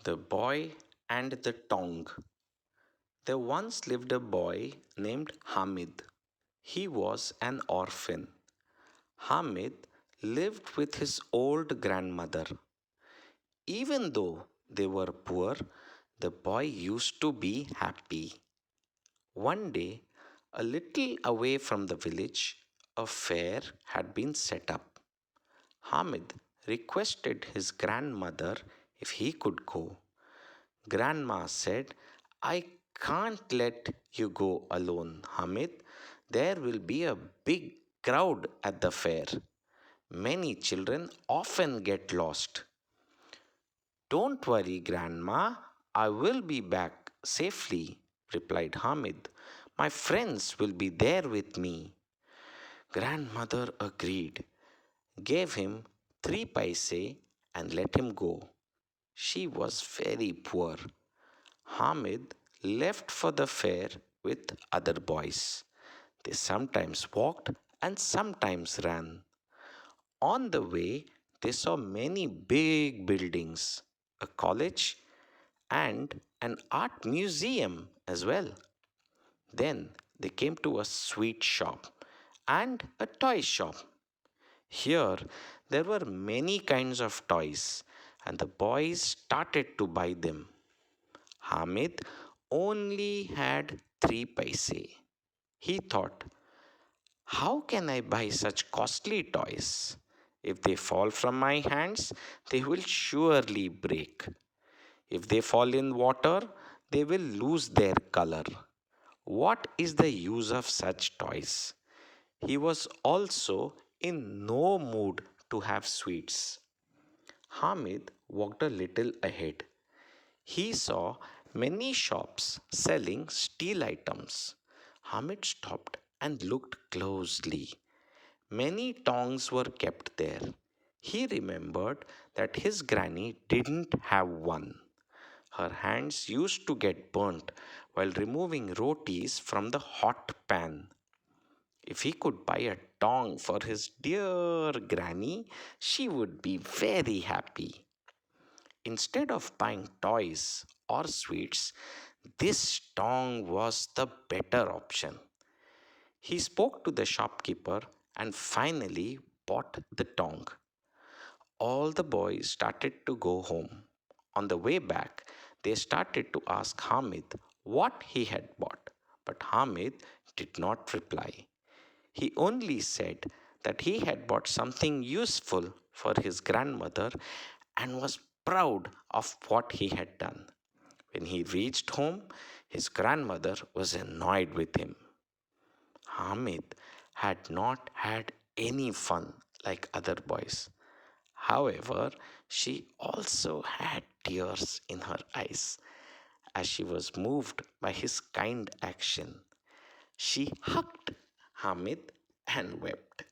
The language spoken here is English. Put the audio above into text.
The Boy and the Tongue. There once lived a boy named Hamid. He was an orphan. Hamid lived with his old grandmother. Even though they were poor, the boy used to be happy. One day, a little away from the village, a fair had been set up. Hamid requested his grandmother if he could go. Grandma said, I can't let you go alone, Hamid. There will be a big crowd at the fair. Many children often get lost. Don't worry, Grandma. I will be back safely, replied Hamid. My friends will be there with me. Grandmother agreed, gave him 3 paise and let him go. She was very poor. Hamid left for the fair with other boys. They sometimes walked and sometimes ran. On the way, they saw many big buildings, a college, and an art museum as well. Then they came to a sweet shop and a toy shop. Here, there were many kinds of toys, and the boys started to buy them. Hamid only had 3 paise. He thought, how can I buy such costly toys? If they fall from my hands, they will surely break. If they fall in water, they will lose their color. What is the use of such toys? He was also in no mood to have sweets. Hamid walked a little ahead. He saw many shops selling steel items. Hamid stopped and looked closely. Many tongs were kept there. He remembered that his granny didn't have one. Her hands used to get burnt while removing rotis from the hot pan. If he could buy a tong for his dear granny, she would be very happy. Instead of buying toys or sweets, this tong was the better option. He spoke to the shopkeeper and finally bought the tong. All the boys started to go home. On the way back, they started to ask Hamid what he had bought, but Hamid did not reply. He only said that he had bought something useful for his grandmother and was proud of what he had done. When he reached home, his grandmother was annoyed with him. Hamid had not had any fun like other boys. However, she also had tears in her eyes as she was moved by his kind action. She hugged Hamid and wept.